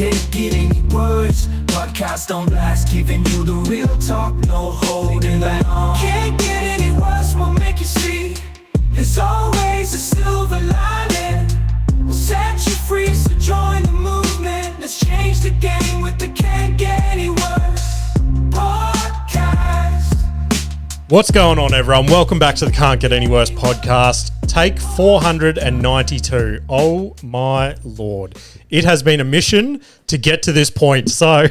Can't get any words. Podcast on blast, giving you the real talk, no holding back. Can't get any worse, we'll make you see. There's always a silver lining. We'll set you free, so join the movement. Let's change the game with the Can't Get Any Worse Podcast. What's going on, everyone? Welcome back to the Can't Get Any Worse podcast. Take 492. Oh my Lord. It has been a mission to get to this point. So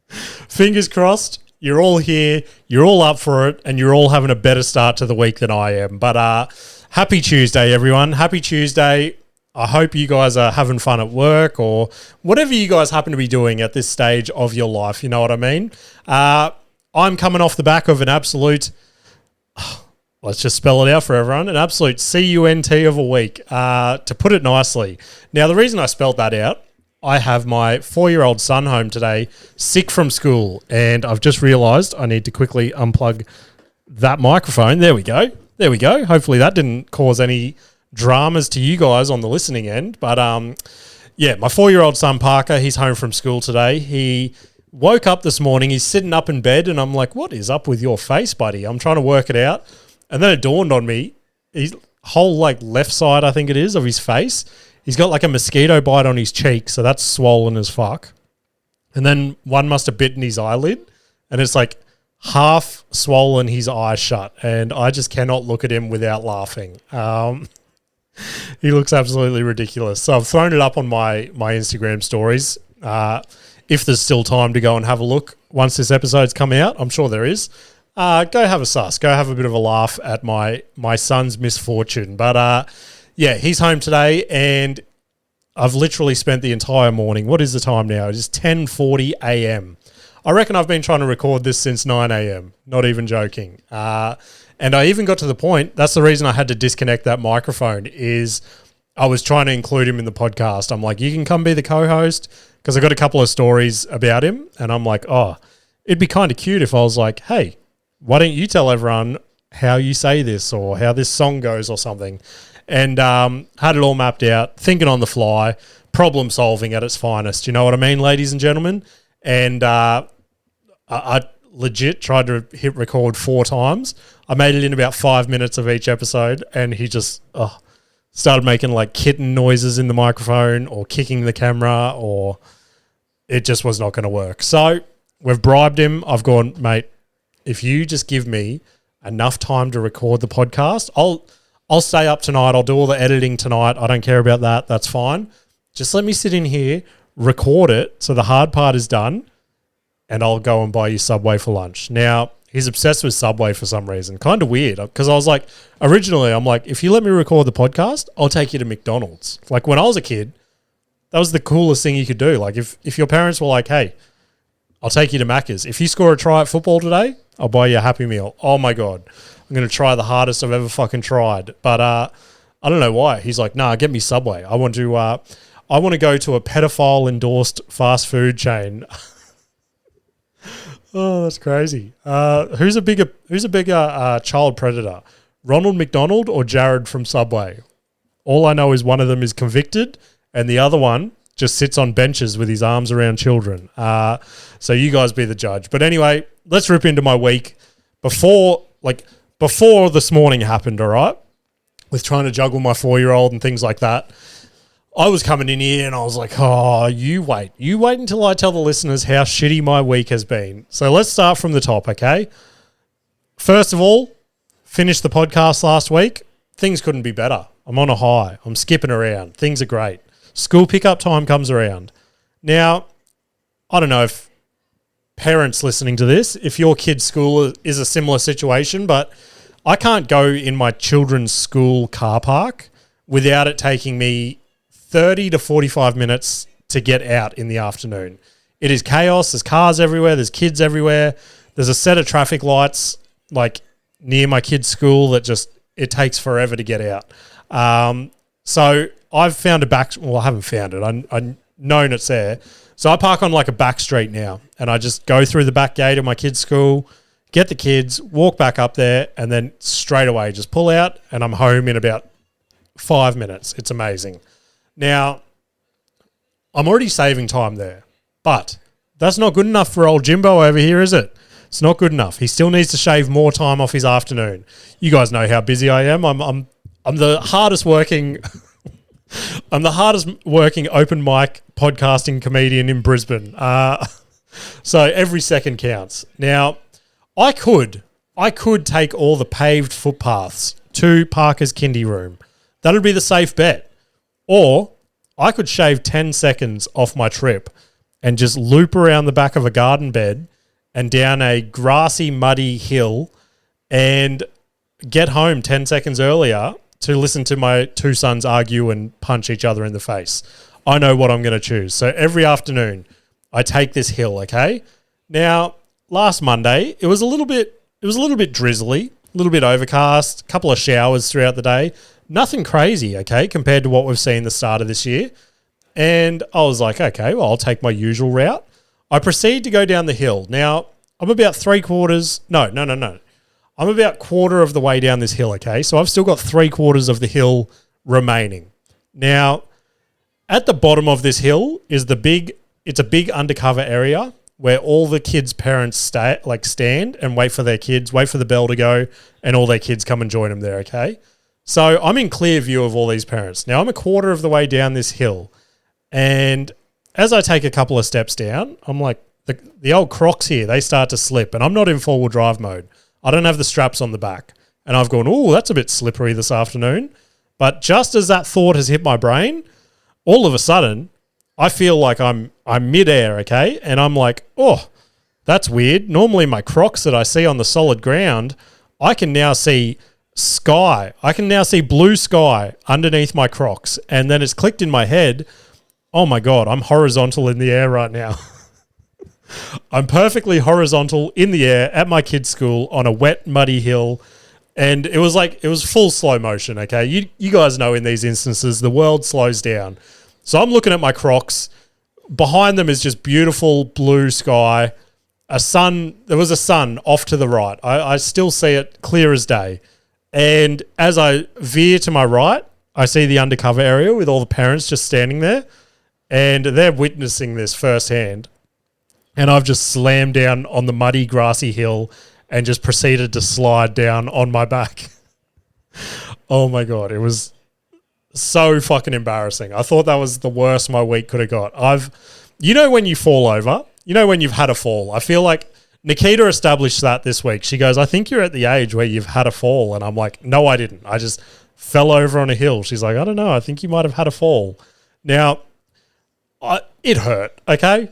fingers crossed, you're all here, you're all up for it, and you're all having a better start to the week than I am. But happy Tuesday, everyone. Happy Tuesday. I hope you guys are having fun at work or whatever you guys happen to be doing at this stage of your life. You know what I mean? I'm coming off the back of an absolute, let's just spell it out for everyone, an absolute c.u.n.t of a week, to put it nicely. Now, the reason I spelled that out, I have my 4-year-old son home today, sick from school, and I've just realised I need to quickly unplug that microphone. There we go. There we go. Hopefully that didn't cause any dramas to you guys on the listening end. But, yeah, my 4-year-old son, Parker, he's home from school today. He woke up this morning, he's sitting up in bed, and I'm like, what is up with your face, buddy? I'm trying to work it out. And then it dawned on me, his whole left side, I think it is, of his face, he's got a mosquito bite on his cheek, so that's swollen as fuck. And then one must have bitten his eyelid, and it's half swollen his eye shut, and I just cannot look at him without laughing. He looks absolutely ridiculous. So I've thrown it up on my Instagram stories. If there's still time to go and have a look once this episode's come out, I'm sure there is. Go have a sus. Go have a bit of a laugh at my son's misfortune. But, yeah, he's home today, and I've literally spent the entire morning. What is the time now? It is 10:40 a.m. I reckon I've been trying to record this since 9 a.m. Not even joking. And I even got to the point, that's the reason I had to disconnect that microphone, is I was trying to include him in the podcast. I'm like, you can come be the co-host, because I got a couple of stories about him, and I'm like, oh, it'd be kind of cute if I was like, hey, why don't you tell everyone how you say this or how this song goes or something? And had it all mapped out, thinking on the fly, problem solving at its finest. You know what I mean, ladies and gentlemen? And I legit tried to hit record 4 times. I made it in about 5 minutes of each episode, and he just started making kitten noises in the microphone or kicking the camera, or it just was not going to work. So we've bribed him. I've gone, mate, if you just give me enough time to record the podcast, I'll stay up tonight. I'll do all the editing tonight. I don't care about that. That's fine. Just let me sit in here, record it, so the hard part is done, and I'll go and buy you Subway for lunch. Now, he's obsessed with Subway for some reason. Kind of weird, because I was originally, I'm like, if you let me record the podcast, I'll take you to McDonald's. When I was a kid, that was the coolest thing you could do. If your parents were like, hey, I'll take you to Macca's. If you score a try at football today, I'll buy you a Happy Meal. Oh, my God. I'm going to try the hardest I've ever fucking tried. But I don't know why. He's like, nah, get me Subway. I want to go to a pedophile-endorsed fast food chain. Oh, that's crazy. Who's a bigger child predator, Ronald McDonald or Jared from Subway? All I know is one of them is convicted and the other one just sits on benches with his arms around children. So you guys be the judge. But anyway, let's rip into my week. Before this morning happened, all right, with trying to juggle my 4-year-old and things like that, I was coming in here and I was like, oh, you wait until I tell the listeners how shitty my week has been. So let's start from the top, okay? First of all, finished the podcast last week. Things couldn't be better. I'm on a high. I'm skipping around. Things are great. School pickup time comes around. Now, I don't know if parents listening to this, if your kid's school is a similar situation, but I can't go in my children's school car park without it taking me 30 to 45 minutes to get out in the afternoon. It is chaos. There's cars everywhere. There's kids everywhere. There's a set of traffic lights near my kid's school that it takes forever to get out. So I've found I haven't found it. I've known it's there. So I park on a back street now, and I just go through the back gate of my kid's school, get the kids, walk back up there, and then straight away just pull out, and I'm home in about 5 minutes. It's amazing. Now, I'm already saving time there. But that's not good enough for old Jimbo over here, is it? It's not good enough. He still needs to shave more time off his afternoon. You guys know how busy I am. I'm the hardest working I'm the hardest working open mic podcasting comedian in Brisbane. So every second counts. Now, I could take all the paved footpaths to Parker's kindy room. That would be the safe bet. Or I could shave 10 seconds off my trip and just loop around the back of a garden bed and down a grassy, muddy hill and get home 10 seconds earlier to listen to my two sons argue and punch each other in the face. I know what I'm going to choose. So every afternoon, I take this hill, okay? Now, last Monday, it was a little bit drizzly, a little bit overcast, a couple of showers throughout the day. Nothing crazy, okay, compared to what we've seen the start of this year. And I was like, okay, well, I'll take my usual route. I proceed to go down the hill. Now, I'm about I'm about quarter of the way down this hill, okay? So I've still got 3/4 of the hill remaining. Now, at the bottom of this hill is it's a big undercover area where all the kids' parents stand and wait for their kids, wait for the bell to go, and all their kids come and join them there, okay? So I'm in clear view of all these parents. Now, I'm a quarter of the way down this hill, and as I take a couple of steps down, I'm like, the old Crocs here, they start to slip, and I'm not in four-wheel drive mode. I don't have the straps on the back. And I've gone, oh, that's a bit slippery this afternoon. But just as that thought has hit my brain, all of a sudden, I feel like I'm midair, okay? And I'm like, oh, that's weird. Normally my Crocs that I see on the solid ground, I can now see sky. I can now see blue sky underneath my Crocs. And then it's clicked in my head, oh my God, I'm horizontal in the air right now. I'm perfectly horizontal in the air at my kids' school on a wet, muddy hill. And it was full slow motion, okay? You guys know in these instances, the world slows down. So I'm looking at my Crocs. Behind them is just beautiful blue sky. There was a sun off to the right. I still see it clear as day. And as I veer to my right, I see the undercover area with all the parents just standing there. And they're witnessing this firsthand. And I've just slammed down on the muddy, grassy hill and just proceeded to slide down on my back. Oh my God, it was so fucking embarrassing. I thought that was the worst my week could have got. When you fall over, when you've had a fall, I feel like Nikita established that this week. She goes, I think you're at the age where you've had a fall. And I'm like, no, I didn't. I just fell over on a hill. She's like, I don't know. I think you might have had a fall. Now, it hurt, okay?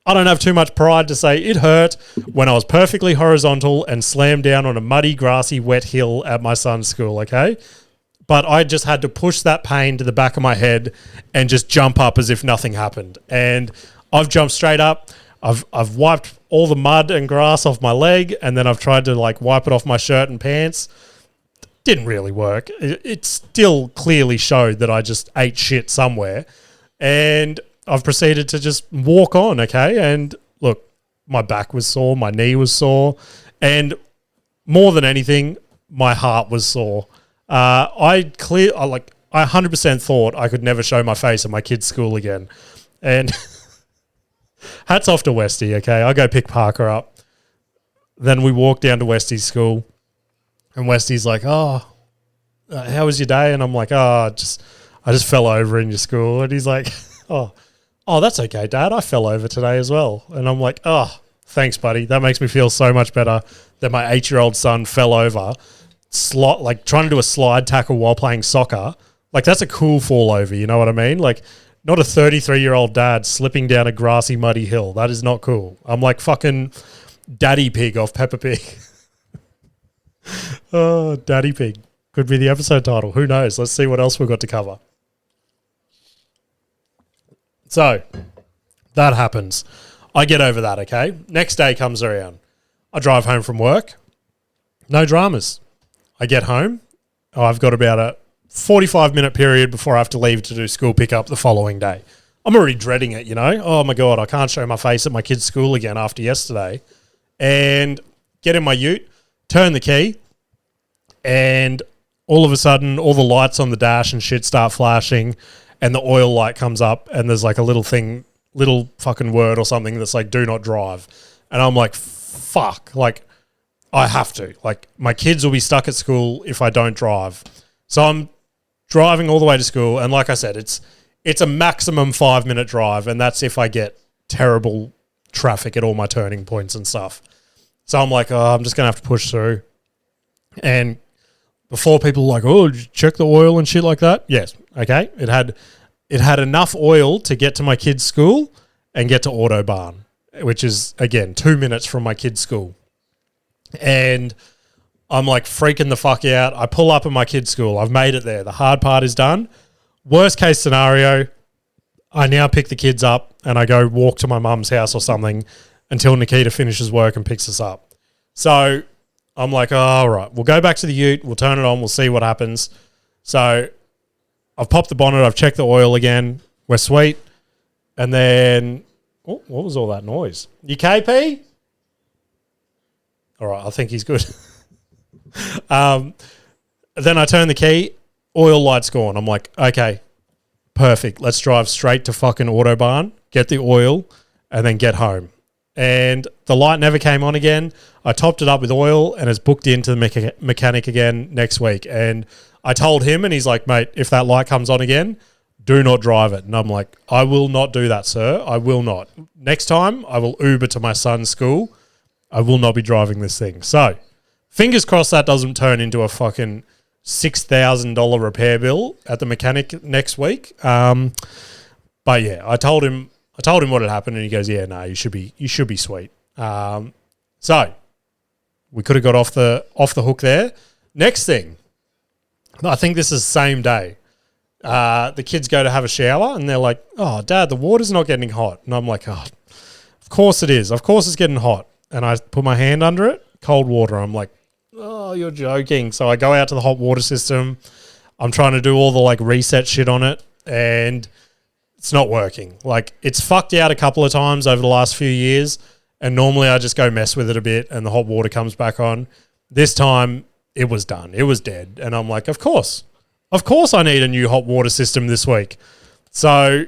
I don't have too much pride to say it hurt when I was perfectly horizontal and slammed down on a muddy, grassy, wet hill at my son's school, okay? But I just had to push that pain to the back of my head and just jump up as if nothing happened. And I've jumped straight up. I've wiped all the mud and grass off my leg, and then I've tried to wipe it off my shirt and pants. Didn't really work. It still clearly showed that I just ate shit somewhere. And I've proceeded to just walk on, okay? And look, my back was sore, my knee was sore, and more than anything, my heart was sore. I 100% thought I could never show my face at my kid's school again. And hats off to Westy, okay? I go pick Parker up. Then we walk down to Westy's school, and Westy's like, how was your day? And I'm like, I just fell over in your school. And he's like, oh, that's okay, Dad. I fell over today as well. And I'm like, oh, thanks, buddy. That makes me feel so much better that my 8-year-old son fell over, trying to do a slide tackle while playing soccer. That's a cool fall over, you know what I mean? Not a 33-year-old dad slipping down a grassy, muddy hill. That is not cool. I'm like fucking Daddy Pig off Peppa Pig. Oh, Daddy Pig. Could be the episode title. Who knows? Let's see what else we've got to cover. So, that happens. I get over that, okay? Next day comes around. I drive home from work. No dramas. I get home. I've got about a 45-minute period before I have to leave to do school pickup the following day. I'm already dreading it, Oh, my God, I can't show my face at my kid's school again after yesterday. And get in my ute, turn the key, and all of a sudden, all the lights on the dash and shit start flashing. and the oil light comes up and there's like a little fucking word or something that's like, do not drive. And I'm like, fuck, like I have to. Like my kids will be stuck at school if I don't drive. So I'm driving all the way to school. And like I said, it's a maximum 5-minute drive. And that's if I get terrible traffic at all my turning points and stuff. So I'm like, oh, I'm just going to have to push through. And before people were like, oh, did you check the oil and shit like that? Yes. Okay. It had enough oil to get to my kid's school and get to Autobahn, which is, again, 2 minutes from my kid's school. And I'm like freaking the fuck out. I pull up at my kid's school. I've made it there. The hard part is done. Worst case scenario, I now pick the kids up and I go walk to my mum's house or something until Nikita finishes work and picks us up. So I'm like, oh, all right, we'll go back to the ute. We'll turn it on. We'll see what happens. So I've popped the bonnet. I've checked the oil again. We're sweet. And then, oh, what was all that noise? You KP? All right, I think he's good. Then I turn the key. Oil light's gone. I'm like, okay, perfect. Let's drive straight to fucking Autobahn, get the oil, and then get home. And the light never came on again. I topped it up with oil and it's booked into the mechanic again next week. And I told him and he's like, mate, if that light comes on again, do not drive it. And I'm like, I will not do that, sir. I will not. Next time I will Uber to my son's school. I will not be driving this thing. So fingers crossed that doesn't turn into a fucking $6,000 repair bill at the mechanic next week. But yeah, I told him what had happened and he goes, yeah, no, you should be sweet. So we could have got off the hook there. Next thing, I think this is the same day. The kids go to have a shower and they're like, oh, Dad, the water's not getting hot. And I'm like, oh, of course it is. Of course it's getting hot. And I put my hand under it, cold water. I'm like, oh, you're joking. So I go out to the hot water system. I'm trying to do all the like reset shit on it and it's not working. Like it's fucked out a couple of times over the last few years. And normally I just go mess with it a bit and the hot water comes back on. This time it was done. It was dead. And I'm like, of course I need a new hot water system this week. So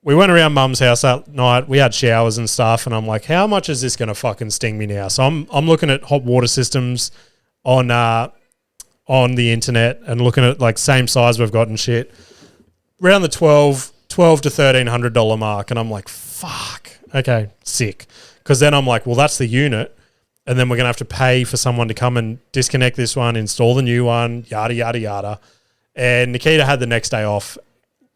we went around Mum's house that night. We had showers and stuff. And I'm like, how much is this going to fucking sting me now? So I'm looking at hot water systems on the internet and looking at like same size we've got and shit. Around the $12 to $1,300 mark. And I'm like, fuck. Okay, sick. Because then I'm like, well, that's the unit. And then we're going to have to pay for someone to come and disconnect this one, install the new one, yada, yada, yada. And Nikita had the next day off.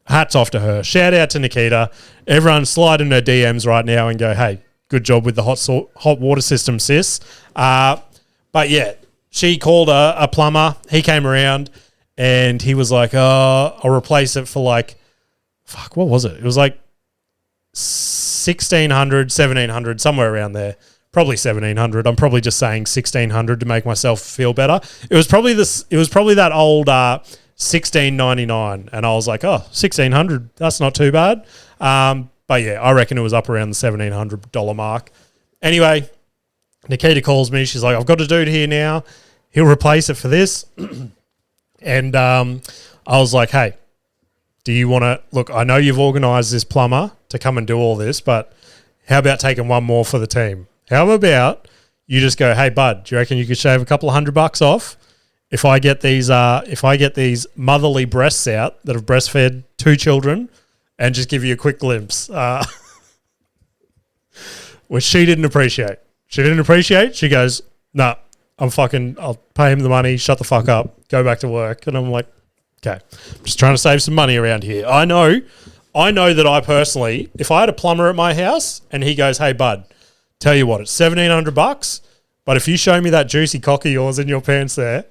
Hats off to her. Shout out to Nikita. Everyone slide in her DMs right now and go, hey, good job with the hot water system, sis. But yeah, she called a plumber. He came around and he was like, I'll replace it for like, fuck, what was it? It was like $1,600, $1,700, somewhere around there. Probably $1,700. I'm probably just saying $1,600 to make myself feel better. It was probably that old $1,699, and I was like, oh, $1,600. That's not too bad. But yeah, I reckon it was up around the $1,700 mark. Anyway, Nikita calls me. She's like, I've got a dude here now. He'll replace it for this. And I was like, hey, do you want to look? I know you've organised this plumber to come and do all this, but how about taking one more for the team? How about you just go, hey, bud, do you reckon you could shave a couple of $100 off if I get these motherly breasts out that have breastfed 2 children and just give you a quick glimpse? Which she didn't appreciate. She goes, nah, I'll pay him the money, shut the fuck up, go back to work. And I'm like, okay, I'm just trying to save some money around here. I know that I personally, if I had a plumber at my house and he goes, hey, bud, tell you what, it's $1,700, but if you show me that juicy cock of yours in your pants there,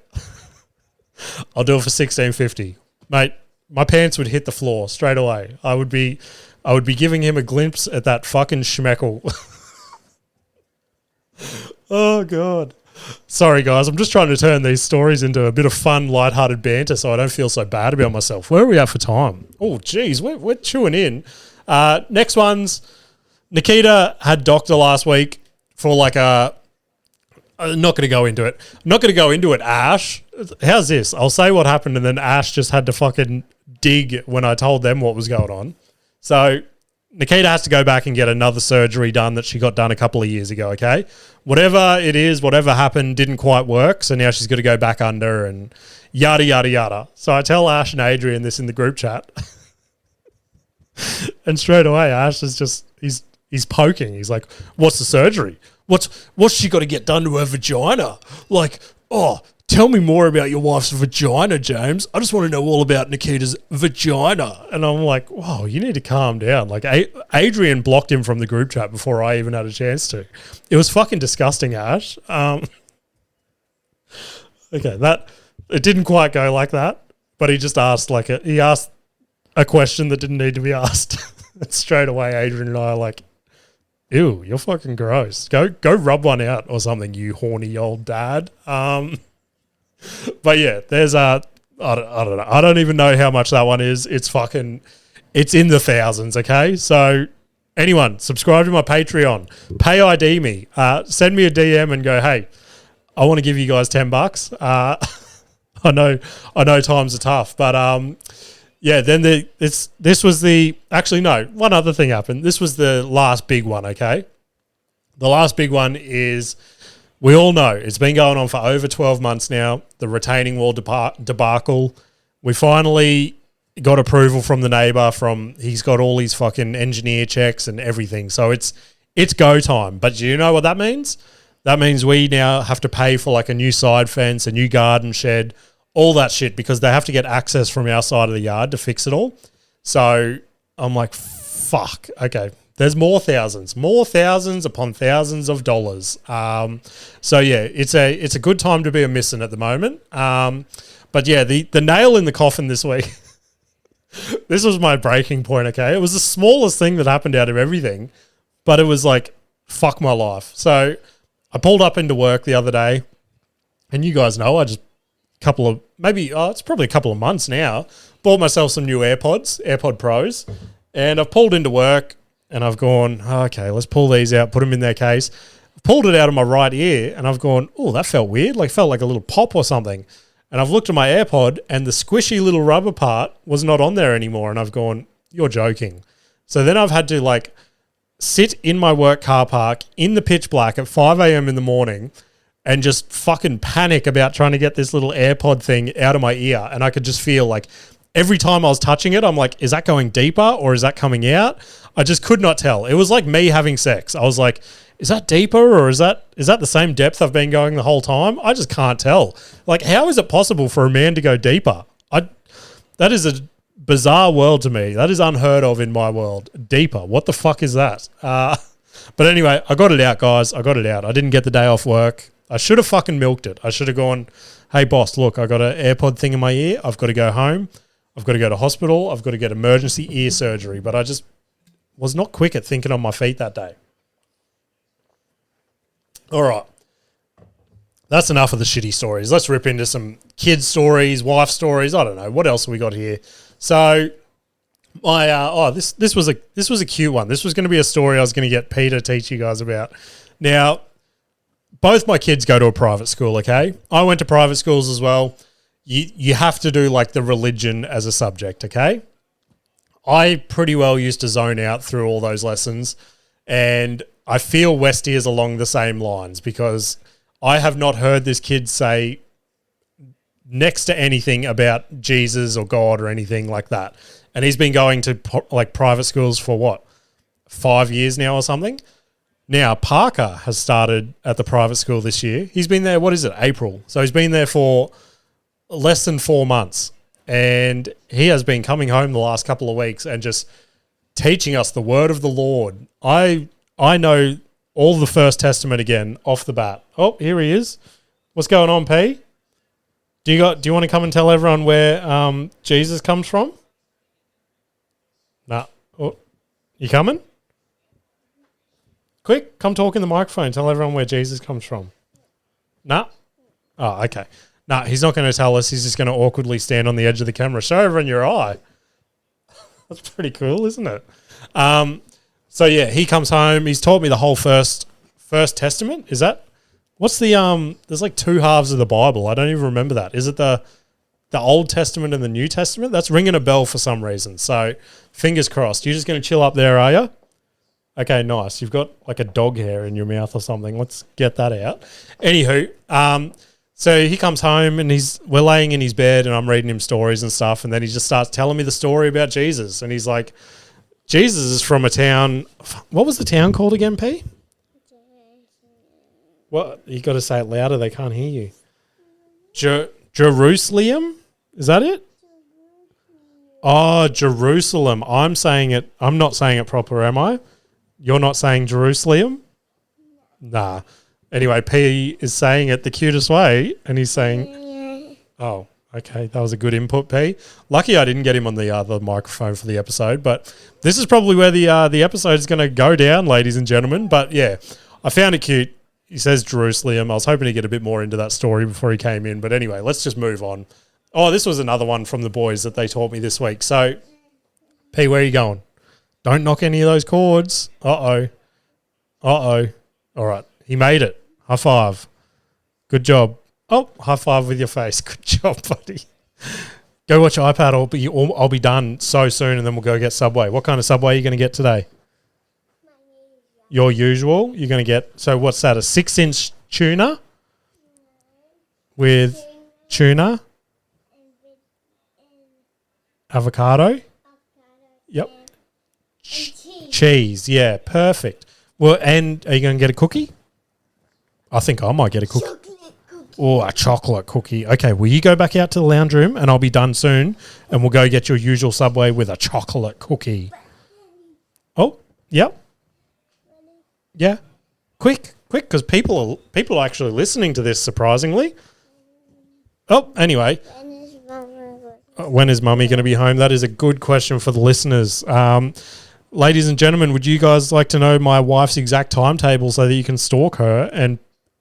I'll do it for $1,650. Mate, my pants would hit the floor straight away. I would be giving him a glimpse at that fucking schmeckle. Oh, God. Sorry, guys. I'm just trying to turn these stories into a bit of fun, lighthearted banter so I don't feel so bad about myself. Where are we at for time? Oh, geez. We're chewing in. Next one's Nikita had doctor last week for like I'm not going to go into it. I'm not going to go into it, Ash. How's this? I'll say what happened and then Ash just had to fucking dig when I told them what was going on. So Nikita has to go back and get another surgery done that she got done a couple of years ago, okay? Whatever it is, whatever happened didn't quite work, so now she's got to go back under and yada, yada, yada. So I tell Ash and Adrian this in the group chat. And straight away, Ash is just, he's poking. He's like, what's the surgery? What's she got to get done to her vagina? Like, oh, tell me more about your wife's vagina, James. I just want to know all about Nikita's vagina. And I'm like, whoa, you need to calm down. Like, Adrian blocked him from the group chat before I even had a chance to. It was fucking disgusting, Ash. Okay, it didn't quite go like that, but he just asked he asked a question that didn't need to be asked. And straight away, Adrian and I are like, ew, you're fucking gross. Go rub one out or something, you horny old dad. But yeah, there's I don't know. I don't even know how much that one is. It's in the thousands, okay? So anyone, subscribe to my Patreon. Pay ID me. Send me a DM and go, hey, I want to give you guys $10. I know times are tough, but yeah, then one other thing happened. This was the last big one, okay? The last big one is, we all know, it's been going on for over 12 months now, the retaining wall debacle. We finally got approval from the neighbour, he's got all his fucking engineer checks and everything. So it's go time. But do you know what that means? That means we now have to pay for like a new side fence, a new garden shed, all that shit, because they have to get access from our side of the yard to fix it all. So I'm like, fuck, okay. There's more thousands upon thousands of dollars. So yeah, it's a good time to be a missing at the moment. But yeah, the nail in the coffin this week, this was my breaking point, okay? It was the smallest thing that happened out of everything, but it was like, fuck my life. So I pulled up into work the other day, and you guys know, it's probably a couple of months now, bought myself some new AirPod Pros, and I've pulled into work, and I've gone, okay, let's pull these out, put them in their case. I've pulled it out of my right ear, and I've gone, oh, that felt weird, felt like a little pop or something. And I've looked at my AirPod, and the squishy little rubber part was not on there anymore, and I've gone, you're joking. So then I've had to sit in my work car park in the pitch black at 5 a.m. in the morning and just fucking panic about trying to get this little AirPod thing out of my ear. And I could just feel every time I was touching it, I'm like, is that going deeper or is that coming out? I just could not tell. It was like me having sex. I was like, is that deeper or is that the same depth I've been going the whole time? I just can't tell. How is it possible for a man to go deeper? That is a bizarre world to me. That is unheard of in my world. Deeper. What the fuck is that? But anyway, I got it out, guys. I got it out. I didn't get the day off work. I should have fucking milked it. I should have gone, hey, boss, look, I got an AirPod thing in my ear. I've got to go home. I've got to go to hospital. I've got to get emergency ear surgery. But I just was not quick at thinking on my feet that day. All right. That's enough of the shitty stories. Let's rip into some kids' stories, wife stories. I don't know. What else have we got here? So this was a cute one. This was going to be a story I was going to get Peter to teach you guys about. Now, both my kids go to a private school, okay? I went to private schools as well. You have to do the religion as a subject, okay? I pretty well used to zone out through all those lessons, and I feel Westy is along the same lines because I have not heard this kid say next to anything about Jesus or God or anything like that. And he's been going to private schools for 5 years now or something? Now, Parker has started at the private school this year. He's been there, April. So he's been there for less than 4 months. And he has been coming home the last couple of weeks and just teaching us the word of the Lord. I know all the First Testament again off the bat. Oh, here he is. What's going on, P? Do you want to come and tell everyone where Jesus comes from? Nah. Oh, you coming? Quick, come talk in the microphone. Tell everyone where Jesus comes from. Nah? Oh, okay. Nah, he's not going to tell us. He's just going to awkwardly stand on the edge of the camera. Show everyone your eye. That's pretty cool, isn't it? So, yeah, he comes home. He's taught me the whole First Testament. Is that? What's the there's 2 halves of the Bible. I don't even remember that. Is it the the Old Testament and the New Testament. That's ringing a bell for some reason. So fingers crossed. You're just going to chill up there, are you? Okay, nice. You've got like a dog hair in your mouth or something. Let's get that out. Anywho, so he comes home and we're laying in his bed and I'm reading him stories and stuff. And then he just starts telling me the story about Jesus. And he's like, Jesus is from a town. What was the town called again, P? What? You got to say it louder. They can't hear you. Jerusalem? Is that it? Oh, Jerusalem. I'm saying it. I'm not saying it proper, am I? You're not saying Jerusalem? Nah. Anyway, P is saying it the cutest way, and he's saying, oh, okay, that was a good input, P. Lucky I didn't get him on the other microphone for the episode, but this is probably where the episode is going to go down, ladies and gentlemen. But yeah, I found it cute. He says Jerusalem. I was hoping to get a bit more into that story before he came in, but anyway, let's just move on. Oh, this was another one from the boys that they taught me this week. So, P, where are you going? Don't knock any of those chords. Uh-oh. All right. He made it. High five. Good job. Oh, high five with your face. Good job, buddy. Go watch iPad. I'll be done so soon and then we'll go get Subway. What kind of Subway are you going to get today? Your usual? You're going to get, so what's that, a 6-inch tuna? With tuna? Avocado? Yep. Cheese, yeah, perfect. Well, and are you going to get a cookie? I think I might get a cookie. Oh, a chocolate cookie. Okay, well, you go back out to the lounge room and I'll be done soon and we'll go get your usual Subway with a chocolate cookie. Oh, yep. Yeah. Quick, because people are actually listening to this, surprisingly. Oh, anyway. When is Mummy going to be home? That is a good question for the listeners. Ladies and gentlemen, would you guys like to know my wife's exact timetable so that you can stalk her and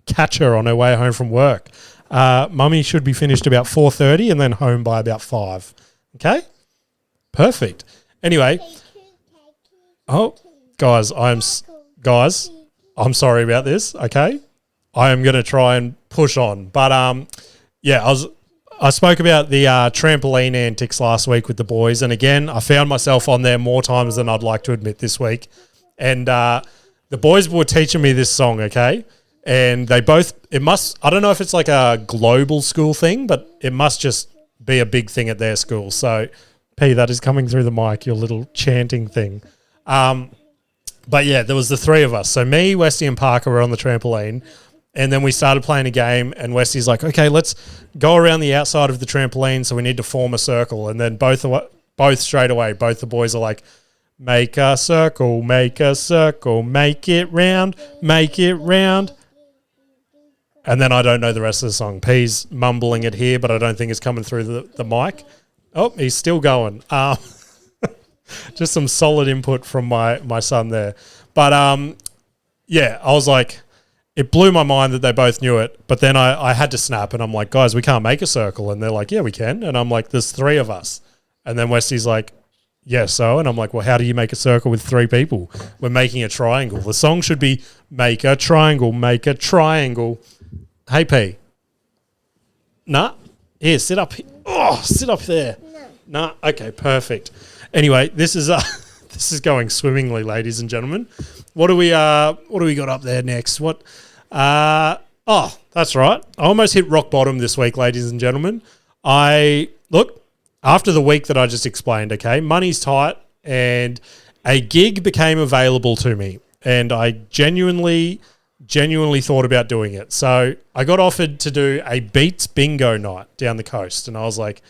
catch her on her way home from work? Mummy should be finished about 4:30 and then home by about 5. Okay? Perfect. Anyway. Oh, guys, I'm sorry about this, okay? I am going to try and push on. But, yeah, I spoke about the trampoline antics last week with the boys, and again, I found myself on there more times than I'd like to admit this week. And the boys were teaching me this song, okay? And I don't know if it's like a global school thing, but it must just be a big thing at their school. So, P, that is coming through the mic, your little chanting thing. But yeah, there was the three of us. So me, Westy and Parker were on the trampoline. And then we started playing a game and Westy's like, okay, let's go around the outside of the trampoline. So we need to form a circle. And then both straight away, both the boys are like, make a circle, make it round, make it round. And then I don't know the rest of the song. P's mumbling it here, but I don't think it's coming through the mic. Oh, he's still going. Just some solid input from my son there. But, yeah, I was like, it blew my mind that they both knew it. But then I had to snap and I'm like, guys, we can't make a circle. And they're like, yeah, we can. And I'm like, there's 3 of us. And then Westy's like, yeah, so? And I'm like, well, how do you make a circle with 3 people? We're making a triangle. The song should be make a triangle, make a triangle. Hey, P. Nah. Here, sit up here. Oh, sit up there. No. Nah. Okay, perfect. Anyway, this is going swimmingly, ladies and gentlemen. What do we got up there next? Oh, that's right. I almost hit rock bottom this week, ladies and gentlemen. After the week that I just explained, okay, money's tight and a gig became available to me and I genuinely thought about doing it. So I got offered to do a Beats bingo night down the coast and I was like,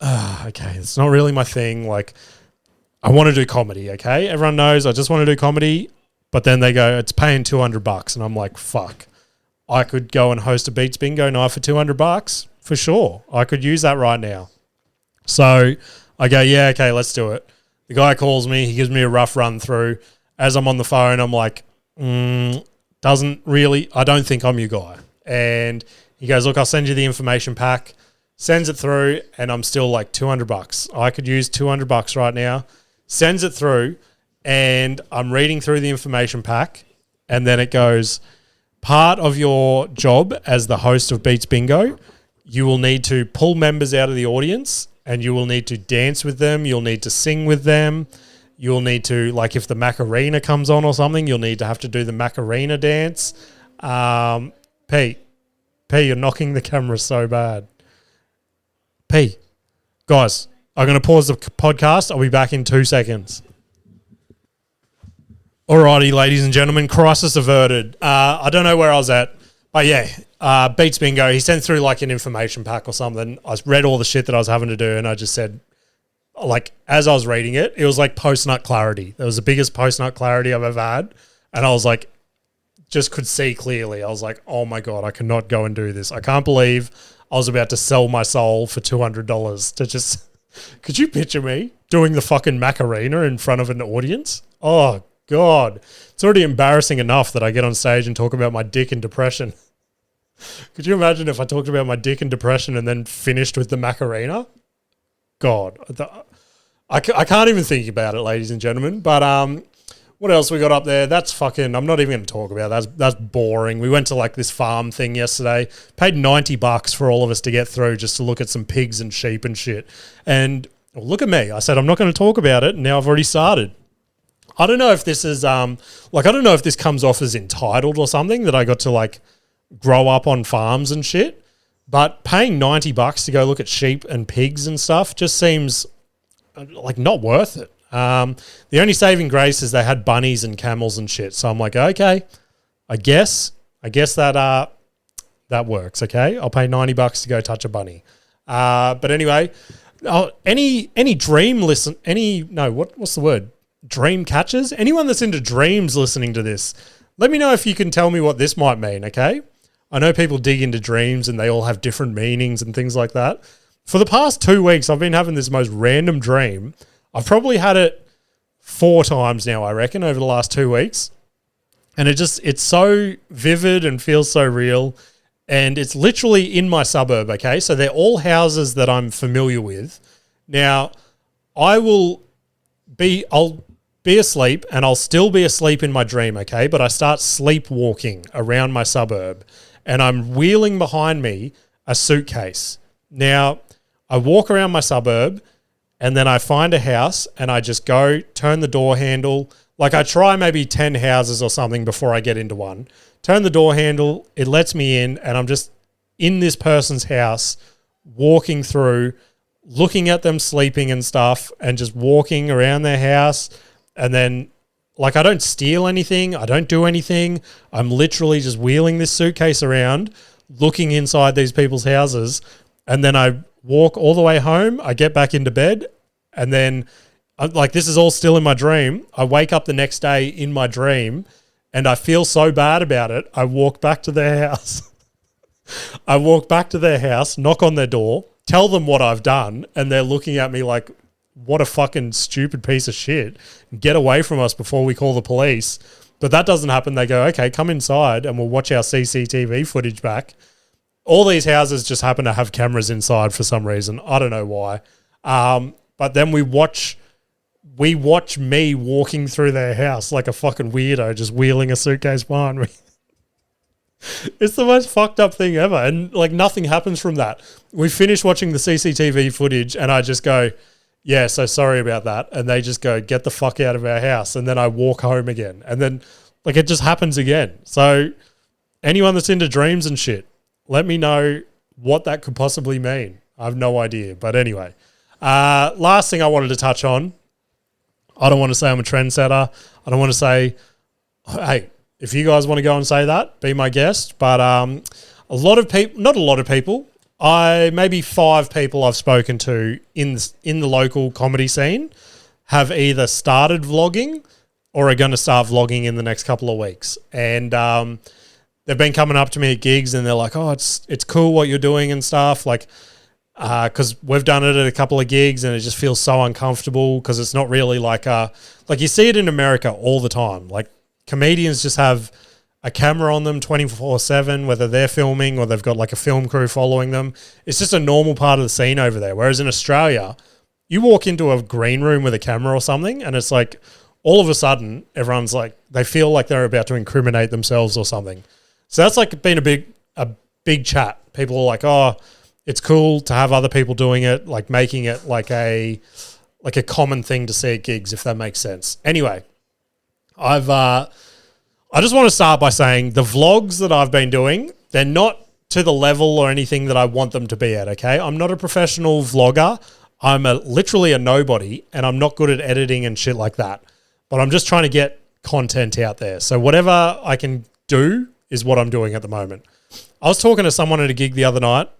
okay, it's not really my thing. Like, I want to do comedy, okay? Everyone knows I just want to do comedy, but then they go, it's paying $200. And I'm like, fuck. I could go and host a Beats bingo night for $200 for sure. I could use that right now. So I go, yeah, okay, let's do it. The guy calls me. He gives me a rough run through. As I'm on the phone, I'm like, I don't think I'm your guy. And he goes, look, I'll send you the information pack. Sends it through, and I'm still like $200. I could use $200 right now. Sends it through, and I'm reading through the information pack, and then it goes, part of your job as the host of Beats Bingo you will need to pull members out of the audience and you will need to dance with them. You'll need to sing with them. You'll need to, like, if the Macarena comes on or something, you'll need to have to do the Macarena dance. P, you're knocking the camera so bad. P, guys, I'm going to pause the podcast. I'll be back in 2 seconds. Alrighty, ladies and gentlemen, crisis averted. I don't know where I was at, but yeah, Beats Bingo, he sent through like an information pack or something. I read all the shit that I was having to do and I just said, like, as I was reading it, it was like post-nut clarity. It was the biggest post-nut clarity I've ever had. And I was like, just could see clearly. I was like, oh my God, I cannot go and do this. I can't believe I was about to sell my soul for $200 to just, could you picture me doing the fucking Macarena in front of an audience? Oh God, it's already embarrassing enough that I get on stage and talk about my dick and depression. Could you imagine if I talked about my dick and depression and then finished with the Macarena? God, I can't even think about it, ladies and gentlemen. But what else we got up there? That's fucking, I'm not even going to talk about that. That's boring. We went to like this farm thing yesterday, paid $90 for all of us to get through just to look at some pigs and sheep and shit. And well, look at me. I said I'm not going to talk about it. And now I've already started. I don't know if this is I don't know if this comes off as entitled or something that I got to like grow up on farms and shit, but paying $90 to go look at sheep and pigs and stuff just seems like not worth it. The only saving grace is they had bunnies and camels and shit. So I'm like, okay, I guess that works. Okay. I'll pay $90 to go touch a bunny. But anyway, any dream listen, what's the word? Dreamcatchers? Anyone that's into dreams listening to this, let me know if you can tell me what this might mean, okay? I know people dig into dreams and they all have different meanings and things like that. For the past 2 weeks, I've been having this most random dream. I've probably had it 4 times now, I reckon, over the last 2 weeks. And it's so vivid and feels so real. And it's literally in my suburb, okay? So they're all houses that I'm familiar with. Now, I'll be asleep and I'll still be asleep in my dream, okay? But I start sleepwalking around my suburb and I'm wheeling behind me a suitcase. Now, I walk around my suburb and then I find a house and I just go turn the door handle. Like I try maybe 10 houses or something before I get into one. Turn the door handle, it lets me in and I'm just in this person's house walking through, looking at them sleeping and stuff and just walking around their house. And then, like, I don't steal anything. I don't do anything. I'm literally just wheeling this suitcase around, looking inside these people's houses. And then I walk all the way home. I get back into bed. And then, like, this is all still in my dream. I wake up the next day in my dream and I feel so bad about it. I walk back to their house. I walk back to their house, knock on their door, tell them what I've done. And they're looking at me like, what a fucking stupid piece of shit. Get away from us before we call the police. But that doesn't happen. They go, okay, come inside and we'll watch our CCTV footage back. All these houses just happen to have cameras inside for some reason. I don't know why. But then we watch me walking through their house like a fucking weirdo, just wheeling a suitcase behind me. It's the most fucked up thing ever. And like nothing happens from that. We finish watching the CCTV footage and I just go, yeah, so sorry about that. And they just go, get the fuck out of our house. And then I walk home again. And then like it just happens again. So anyone that's into dreams and shit, let me know what that could possibly mean. I have no idea. But anyway, last thing I wanted to touch on. I don't want to say I'm a trendsetter. I don't want to say, hey, if you guys want to go and say that, be my guest. But not a lot of people, maybe 5 people I've spoken to in the local comedy scene have either started vlogging or are going to start vlogging in the next couple of weeks. And they've been coming up to me at gigs and they're like, oh, it's cool what you're doing and stuff. Like, because we've done it at a couple of gigs and it just feels so uncomfortable because it's not really like you see it in America all the time. Like comedians just have a camera on them 24/7, whether they're filming or they've got like a film crew following them. It's just a normal part of the scene over there. Whereas in Australia, you walk into a green room with a camera or something and it's like all of a sudden everyone's like, they feel like they're about to incriminate themselves or something. So that's like been a big chat. People are like, oh, it's cool to have other people doing it, like making it like a common thing to see at gigs, if that makes sense. Anyway, I just want to start by saying the vlogs that I've been doing, they're not to the level or anything that I want them to be at, okay? I'm not a professional vlogger. I'm literally a nobody, and I'm not good at editing and shit like that. But I'm just trying to get content out there. So whatever I can do is what I'm doing at the moment. I was talking to someone at a gig the other night,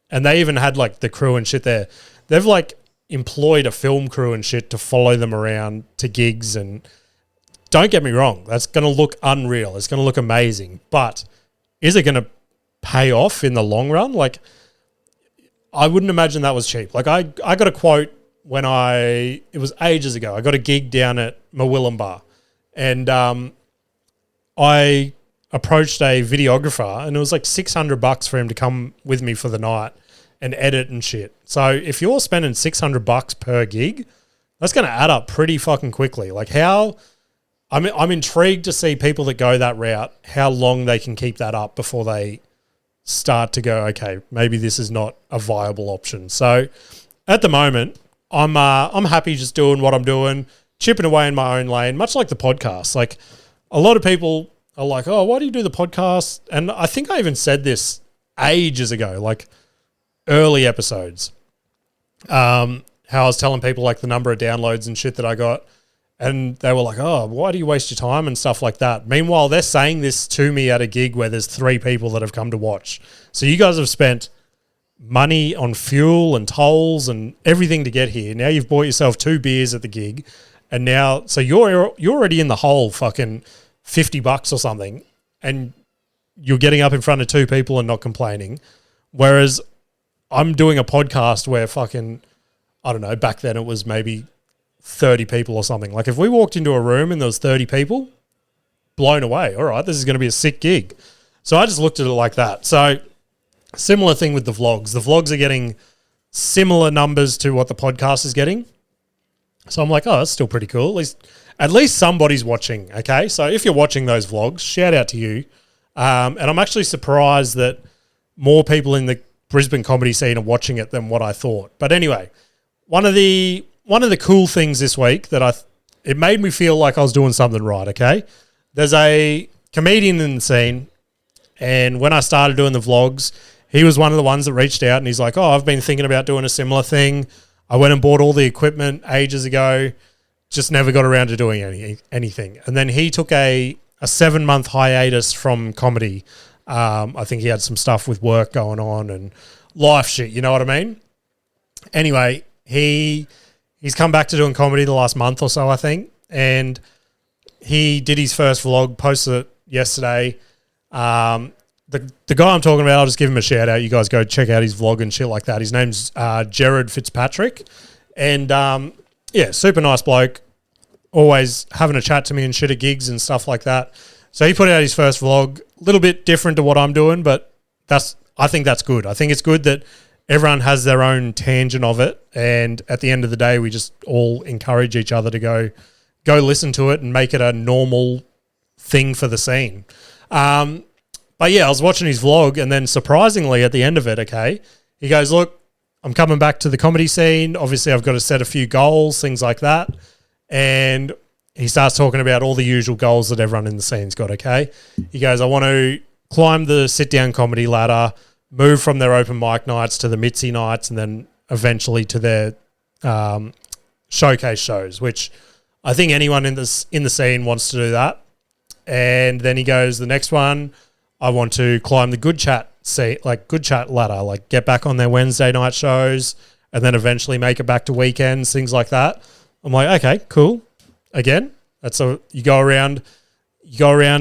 and they even had like the crew and shit there. They've like employed a film crew and shit to follow them around to gigs, and don't get me wrong, that's going to look unreal. It's going to look amazing, but is it going to pay off in the long run? Like, I wouldn't imagine that was cheap. Like I got a quote when it was ages ago. I got a gig down at Mawillumbah, and I approached a videographer, and it was like $600 for him to come with me for the night and edit and shit. So if you're spending $600 per gig, that's going to add up pretty fucking quickly. Like I'm intrigued to see people that go that route, how long they can keep that up before they start to go, okay, maybe this is not a viable option. So at the moment, I'm happy just doing what I'm doing, chipping away in my own lane, much like the podcast. Like a lot of people are like, oh, why do you do the podcast? And I think I even said this ages ago, like early episodes, how I was telling people like the number of downloads and shit that I got, and they were like, oh, why do you waste your time and stuff like that? Meanwhile, they're saying this to me at a gig where there's 3 people that have come to watch. So you guys have spent money on fuel and tolls and everything to get here. Now you've bought yourself 2 beers at the gig, and now, so you're already in the hole fucking $50 or something, and you're getting up in front of 2 people and not complaining. Whereas I'm doing a podcast where fucking, I don't know, back then it was maybe 30 people or something. Like if we walked into a room and there was 30 people, blown away. All right, this is going to be a sick gig. So I just looked at it like that. So similar thing with the vlogs. The vlogs are getting similar numbers to what the podcast is getting. So I'm like, oh, that's still pretty cool. At least somebody's watching, okay? So if you're watching those vlogs, shout out to you. And I'm actually surprised that more people in the Brisbane comedy scene are watching it than what I thought. But anyway, one of the cool things this week that it made me feel like I was doing something right, okay? There's a comedian in the scene, and when I started doing the vlogs, he was one of the ones that reached out, and he's like, oh, I've been thinking about doing a similar thing. I went and bought all the equipment ages ago, just never got around to doing anything. And then he took a 7-month hiatus from comedy. I think he had some stuff with work going on and life shit, you know what I mean? Anyway, he's come back to doing comedy the last month or so, I think, and he did his first vlog, posted it yesterday. The guy I'm talking about, I'll just give him a shout out. You guys go check out his vlog and shit like that. His name's Jared Fitzpatrick, and yeah, super nice bloke, always having a chat to me and shit at gigs and stuff like that. So he put out his first vlog, a little bit different to what I'm doing, but I think that's good. I think it's good that everyone has their own tangent of it, and at the end of the day, we just all encourage each other to go listen to it and make it a normal thing for the scene. But yeah, I was watching his vlog, and then surprisingly at the end of it, okay, he goes, look, I'm coming back to the comedy scene. Obviously, I've got to set a few goals, things like that. And he starts talking about all the usual goals that everyone in the scene's got, okay? He goes, I want to climb the sit-down comedy ladder, move from their open mic nights to the Mitzi nights, and then eventually to their showcase shows, which I think anyone in the scene wants to do that. And then he goes, the next one, I want to climb the good chat ladder, like get back on their Wednesday night shows, and then eventually make it back to weekends, things like that. I'm like, okay, cool. Again, you go around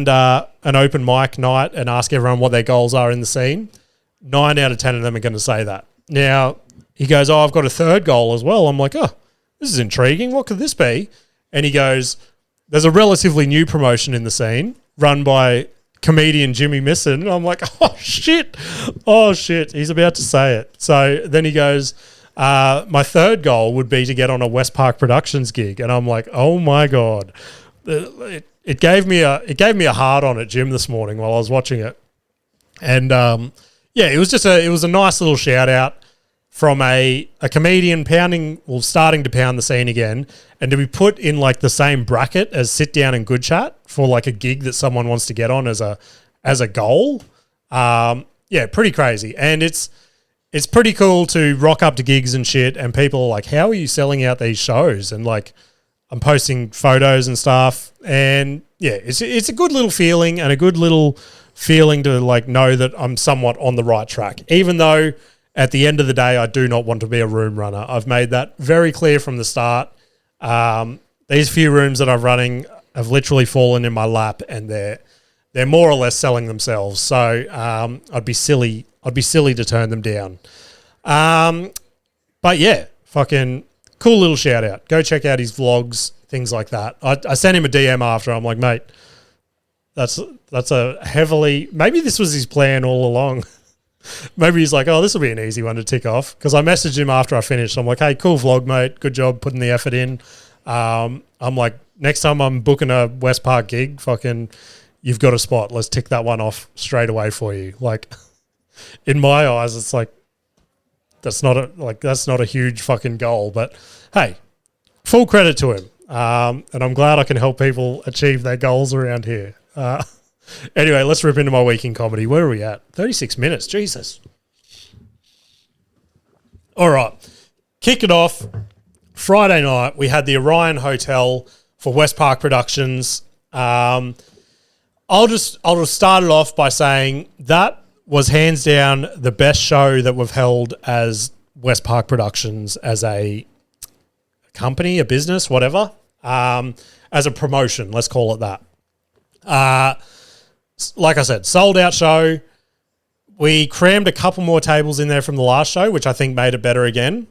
an open mic night and ask everyone what their goals are in the scene. 9 out of 10 of them are going to say that. Now, he goes, oh, I've got a third goal as well. I'm like, oh, this is intriguing. What could this be? And he goes, there's a relatively new promotion in the scene run by comedian Jimmy Misson. And I'm like, oh, shit. He's about to say it. So then he goes, my third goal would be to get on a West Park Productions gig. And I'm like, oh, my God. It gave me a hard on at gym this morning while I was watching it. And, yeah, it was a nice little shout out. from a comedian starting to pound the scene again, and to be put in like the same bracket as Sit Down and Good Chat for like a gig that someone wants to get on as a goal. Pretty crazy. And it's pretty cool to rock up to gigs and shit, and people are like, how are you selling out these shows? And like, I'm posting photos and stuff, and yeah, it's a good little feeling, and a good little feeling to like know that I'm somewhat on the right track, even though at the end of the day, I do not want to be a room runner. I've made that very clear from the start. These few rooms that I'm running have literally fallen in my lap, and they're more or less selling themselves. So I'd be silly to turn them down. But yeah, fucking cool little shout out. Go check out his vlogs, things like that. I sent him a DM after. I'm like, mate, that's a heavily, maybe this was his plan all along. Maybe he's like, oh, this will be an easy one to tick off. Because I messaged him after I finished. I'm like, hey, cool vlog, mate. Good job putting the effort in. I'm like, next time I'm booking a West Park gig, fucking, you've got a spot. Let's tick that one off straight away for you. Like, in my eyes, it's like, that's not a huge fucking goal. But hey, full credit to him. And I'm glad I can help people achieve their goals around here. Anyway, let's rip into my week in comedy. Where are we at? 36 minutes. Jesus. All right. Kick it off. Friday night, we had the Orion Hotel for West Park Productions. I'll just start it off by saying that was hands down the best show that we've held as West Park Productions, as a company, a business, whatever, as a promotion. Let's call it that. Like I said, sold out show. We crammed a couple more tables in there from the last show, which I think made it better again.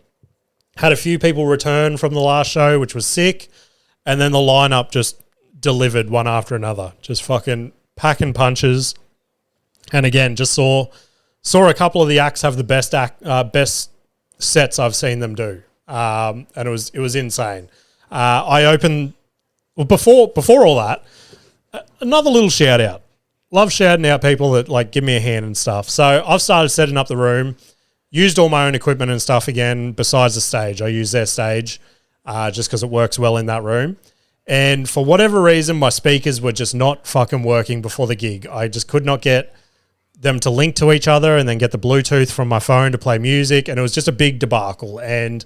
Had a few people return from the last show, which was sick. And then the lineup just delivered one after another. Just fucking packing punches. And again, just saw a couple of the acts have the best sets I've seen them do. And it was insane. I opened, well, before all that, another little shout out. Love shouting out people that like give me a hand and stuff. So I've started setting up the room, used all my own equipment and stuff again, besides the stage. I use their stage just because it works well in that room. And for whatever reason, my speakers were just not fucking working before the gig. I just could not get them to link to each other and then get the Bluetooth from my phone to play music. And it was just a big debacle. And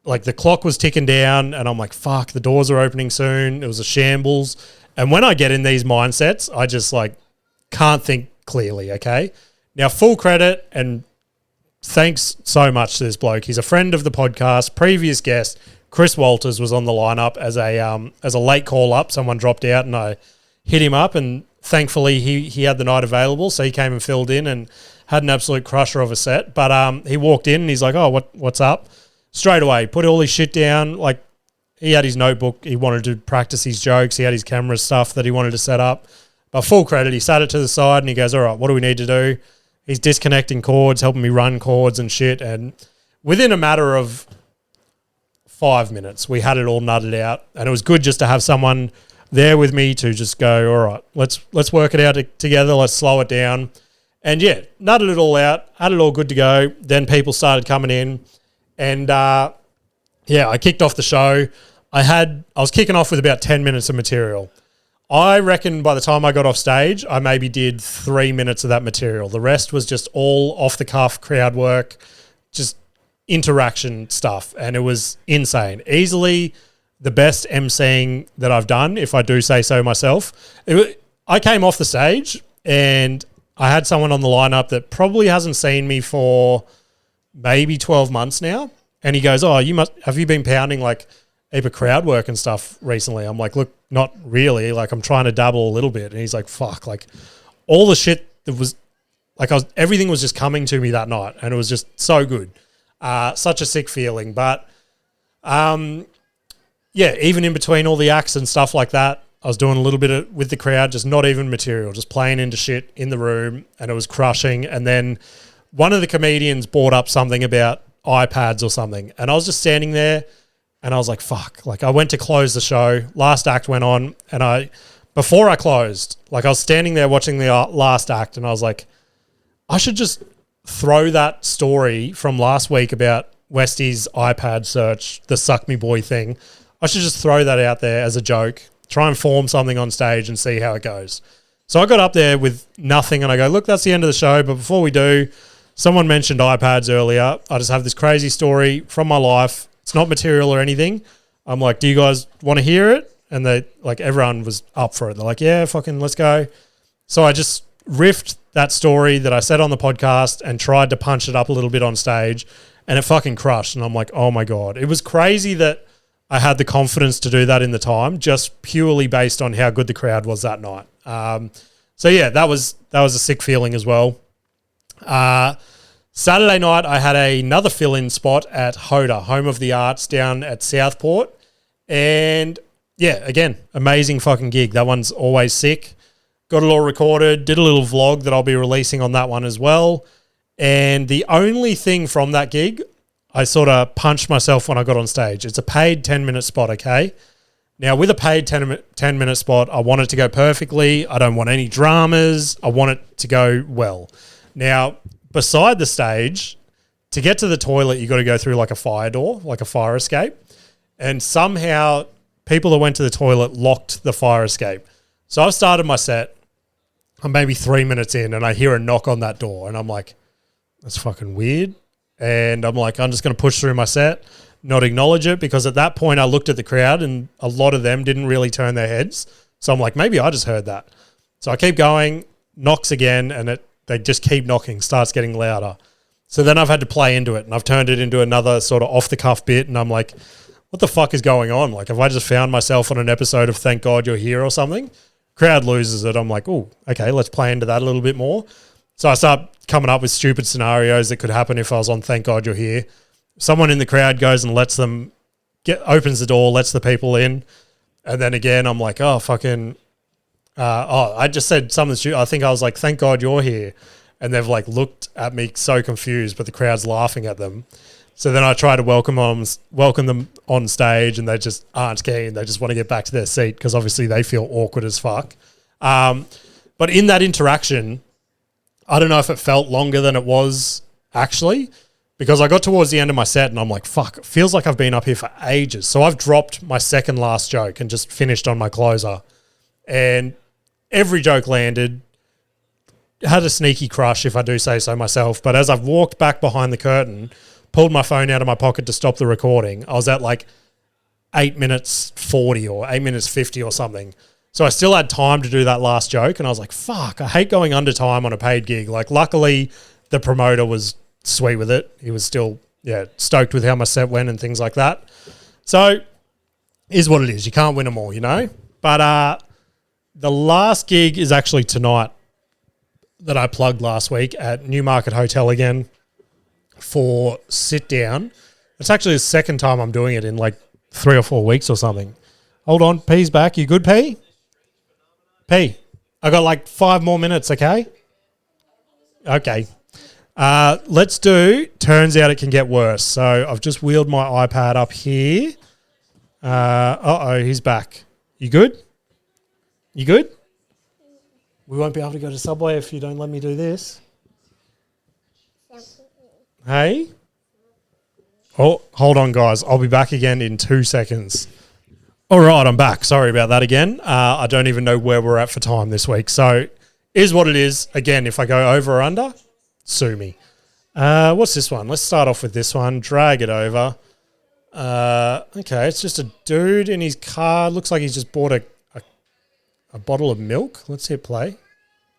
like the clock was ticking down and I'm like, fuck, the doors are opening soon. It was a shambles. And when I get in these mindsets, I just like can't think clearly, okay? Now, full credit and thanks so much to this bloke. He's a friend of the podcast, previous guest. Chris Walters was on the lineup as a late call up. Someone dropped out and I hit him up, and thankfully he had the night available, so he came and filled in and had an absolute crusher of a set. But he walked in and he's like, oh, what's up? Straight away, put all his shit down, like, he had his notebook. He wanted to practice his jokes. He had his camera stuff that he wanted to set up. But full credit, he sat it to the side and he goes, all right, what do we need to do? He's disconnecting cords, helping me run cords and shit. And within a matter of 5 minutes, we had it all nutted out. And it was good just to have someone there with me to just go, all right, let's work it out together. Let's slow it down. And yeah, nutted it all out, had it all good to go. Then people started coming in. And I kicked off the show. I was kicking off with about 10 minutes of material. I reckon by the time I got off stage, I maybe did 3 minutes of that material. The rest was just all off the cuff crowd work, just interaction stuff. And it was insane. Easily the best emceeing that I've done, if I do say so myself. I came off the stage and I had someone on the lineup that probably hasn't seen me for maybe 12 months now. And he goes, oh, have you been pounding like heap of crowd work and stuff recently? I'm like, look, not really. Like, I'm trying to dabble a little bit. And he's like, fuck, like all the shit that was like, everything was just coming to me that night. And it was just so good. Such a sick feeling. But even in between all the acts and stuff like that, I was doing a little bit with the crowd, just not even material, just playing into shit in the room. And it was crushing. And then one of the comedians brought up something about iPads or something. And I was just standing there and I was like, fuck. Like, I went to close the show. Last act went on. And before I closed, like, I was standing there watching the last act and I was like, I should just throw that story from last week about Westy's iPad search, the suck me boy thing. I should just throw that out there as a joke, try and form something on stage and see how it goes. So I got up there with nothing and I go, look, that's the end of the show. But before we do, someone mentioned iPads earlier. I just have this crazy story from my life. It's not material or anything. I'm like, do you guys want to hear it? And they like everyone was up for it. They're like, yeah, fucking let's go. So I just riffed that story that I said on the podcast and tried to punch it up a little bit on stage, and it fucking crushed. And I'm like, oh my God. It was crazy that I had the confidence to do that in the time, just purely based on how good the crowd was that night. So yeah, that was a sick feeling as well. Saturday night, I had another fill-in spot at Hoda, Home of the Arts down at Southport. And yeah, again, amazing fucking gig. That one's always sick. Got it all recorded, did a little vlog that I'll be releasing on that one as well. And the only thing from that gig, I sort of punched myself when I got on stage. It's a paid 10-minute spot, okay? Now, with a paid 10-minute spot, I want it to go perfectly. I don't want any dramas. I want it to go well. Now, beside the stage, to get to the toilet, you got to go through like a fire door, like a fire escape. And somehow, people that went to the toilet locked the fire escape. So I've started my set. I'm maybe 3 minutes in and I hear a knock on that door. And I'm like, that's fucking weird. And I'm like, I'm just going to push through my set, not acknowledge it, because at that point I looked at the crowd and a lot of them didn't really turn their heads. So I'm like, maybe I just heard that. So I keep going, knocks again, and they just keep knocking, starts getting louder. So then I've had to play into it, and I've turned it into another sort of off-the-cuff bit, and I'm like, what the fuck is going on? Like, have I just found myself on an episode of Thank God You're Here or something? Crowd loses it. I'm like, oh, okay, let's play into that a little bit more. So I start coming up with stupid scenarios that could happen if I was on Thank God You're Here. Someone in the crowd goes and opens the door, lets the people in. And then again, I'm like, oh, fucking, I just said something stupid. I think I was like, thank God you're here. And they've like looked at me so confused, but the crowd's laughing at them. So then I try to welcome them on stage, and they just aren't keen. They just want to get back to their seat because obviously they feel awkward as fuck. But in that interaction, I don't know if it felt longer than it was actually, because I got towards the end of my set and I'm like, fuck, it feels like I've been up here for ages. So I've dropped my second last joke and just finished on my closer. And every joke landed. Had a sneaky crush, if I do say so myself. But as I've walked back behind the curtain, pulled my phone out of my pocket to stop the recording, I was at like 8 minutes 40 or 8 minutes 50 or something. So I still had time to do that last joke. And I was like, fuck, I hate going under time on a paid gig. Like, luckily, the promoter was sweet with it. He was still, stoked with how my set went and things like that. So, is what it is. You can't win them all, you know? But the last gig is actually tonight that I plugged last week at Newmarket Hotel again for sit down. It's actually the second time I'm doing it in like 3 or 4 weeks or something. Hold on, P's back. You good, P? P, I got like 5 more minutes, okay? Okay. Let's do Turns Out It Can Get Worse. So I've just wheeled my iPad up here. He's back. You good? You good? We won't be able to go to Subway if you don't let me do this. Hey? Oh, hold on, guys. I'll be back again in 2 seconds. All right, I'm back. Sorry about that again. I don't even know where we're at for time this week. So, is what it is. Again, if I go over or under, sue me. What's this one? Let's start off with this one. Drag it over. Okay, it's just a dude in his car. Looks like he's just bought a bottle of milk. Let's hit play.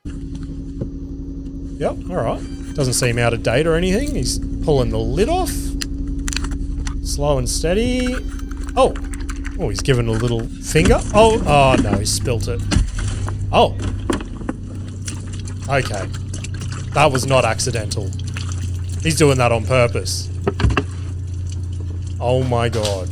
Yep, all right. Doesn't seem out of date or anything. He's pulling the lid off. Slow and steady. Oh, he's giving a little finger. Oh no, he spilt it. Oh. Okay. That was not accidental. He's doing that on purpose. Oh my God.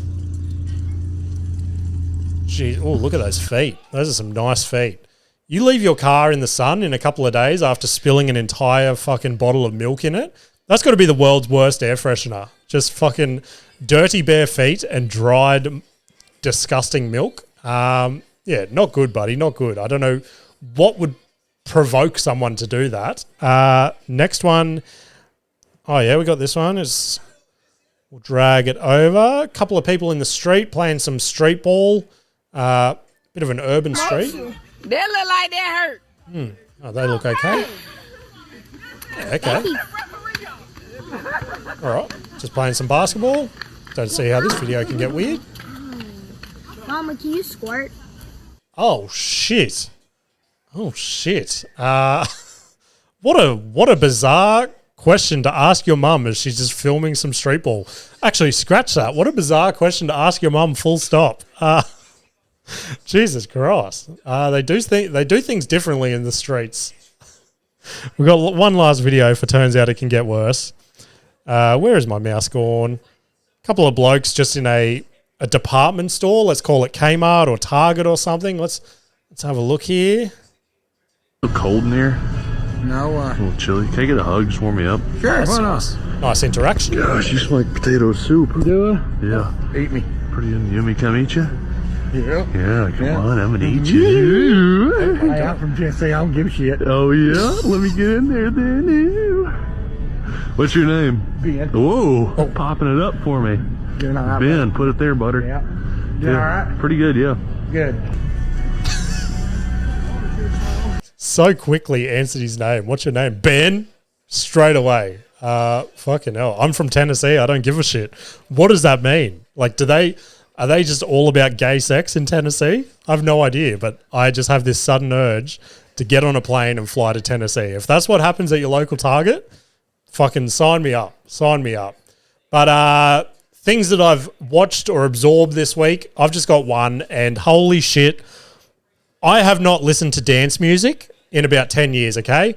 Jeez. Oh, look at those feet. Those are some nice feet. You leave your car in the sun in a couple of days after spilling an entire fucking bottle of milk in it. That's got to be the world's worst air freshener. Just fucking dirty bare feet and dried, disgusting milk. Yeah, not good, buddy. Not good. I don't know what would provoke someone to do that. Next one. Oh, yeah, we got this one. We'll drag it over. A couple of people in the street playing some street ball. Bit of an urban street. They look like that hurt. Oh, they look okay. Yeah, okay. All right. Just playing some basketball. Don't see how this video can get weird. Mama, can you squirt? Oh, shit. Oh, shit. What a bizarre question to ask your mum as she's just filming some street ball. Actually, scratch that. What a bizarre question to ask your mum, full stop. Jesus Christ. They do things differently in the streets. We've got one last video for Turns Out It Can Get Worse. Where is my mouse gone? A couple of blokes just in a department store. Let's call it Kmart or Target or something. Let's have a look here. Cold in here. No, A little chilly. Can I get a hug? Just warm me up. sure, why not? Nice interaction. Gosh, you smell like potato soup. Do it? Yeah. Eat me. Pretty yummy. Can I eat you? Yeah. Yeah, come on. I'm gonna eat you. Hey, I'm from Tennessee. I don't give a shit. Oh, yeah? Let me get in there then. What's your name? Ben. Whoa. Popping it up for me. Doing all right. Ben, put it there, butter. Yeah. Doing all right? Pretty good, yeah. Good. So quickly answered his name. What's your name? Ben? Straight away. Fucking hell. I'm from Tennessee. I don't give a shit. What does that mean? Like, are they just all about gay sex in Tennessee? I have no idea, but I just have this sudden urge to get on a plane and fly to Tennessee. If that's what happens at your local Target, fucking sign me up. Sign me up. But things that I've watched or absorbed this week, I've just got one, and holy shit, I have not listened to dance music in about 10 years, okay?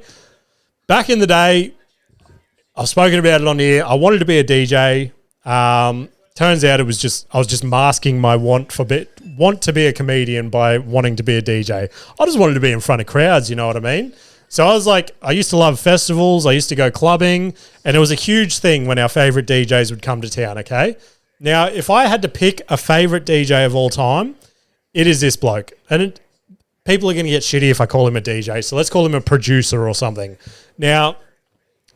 Back in the day, I've spoken about it on here. I wanted to be a DJ. Turns out I was just masking my want to be a comedian by wanting to be a DJ. I just wanted to be in front of crowds, you know what I mean? So I was like, I used to love festivals. I used to go clubbing, and it was a huge thing when our favorite DJs would come to town, okay? Now, if I had to pick a favorite DJ of all time, it is this bloke. And people are going to get shitty if I call him a DJ, so let's call him a producer or something. Now,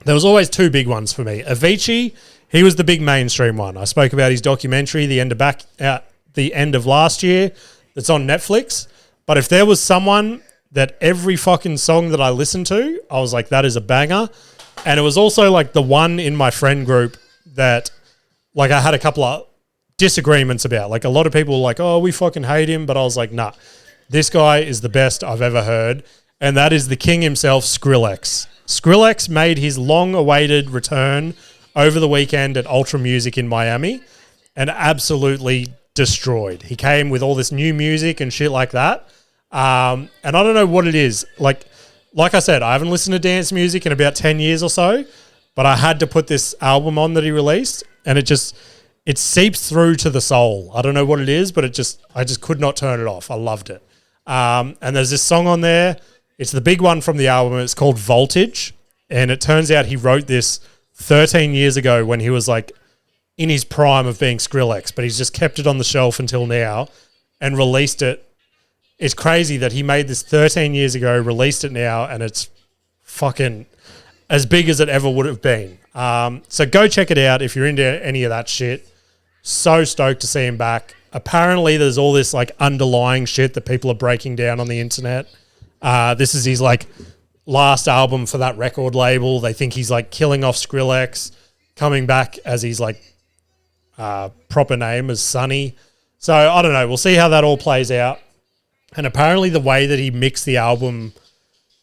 there was always two big ones for me. Avicii, he was the big mainstream one. I spoke about his documentary, the end of last year, that's on Netflix. But if there was someone that every fucking song that I listened to, I was like, that is a banger. And it was also like the one in my friend group that like I had a couple of disagreements about. Like a lot of people were like, oh, we fucking hate him. But I was like, nah, this guy is the best I've ever heard. And that is the king himself, Skrillex. Skrillex made his long-awaited return over the weekend at Ultra Music in Miami and absolutely destroyed. He came with all this new music and shit like that. And I don't know what it is. Like I said, I haven't listened to dance music in about 10 years or so, but I had to put this album on that he released, and it seeps through to the soul. I don't know what it is, but I just could not turn it off. I loved it. And there's this song on there. It's the big one from the album. It's called Voltage. And it turns out he wrote this 13 years ago when he was like in his prime of being Skrillex, but he's just kept it on the shelf until now and released it. It's crazy that he made this 13 years ago, released it now, and it's fucking as big as it ever would have been. So go check it out if you're into any of that shit. So stoked to see him back. Apparently there's all this like underlying shit that people are breaking down on the internet. This is his like last album for that record label. They think he's like killing off Skrillex, coming back as his like proper name as Sonny. So I don't know. We'll see how that all plays out. And apparently the way that he mixed the album,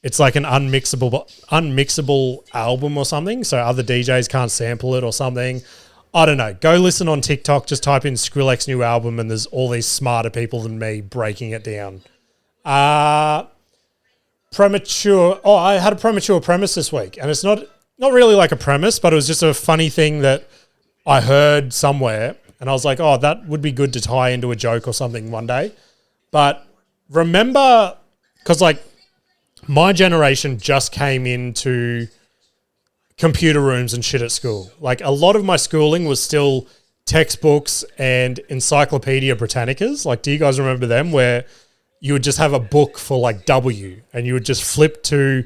it's like an unmixable album or something. So other DJs can't sample it or something. I don't know. Go listen on TikTok. Just type in Skrillex new album and there's all these smarter people than me breaking it down. Premature. Oh, I had a Premature premise this week. And it's not really like a premise, but it was just a funny thing that I heard somewhere. And I was like, oh, that would be good to tie into a joke or something one day. But remember, because like my generation just came into computer rooms and shit at school. Like a lot of my schooling was still textbooks and Encyclopedia Britannicas. Like, do you guys remember them where you would just have a book for like W and you would just flip to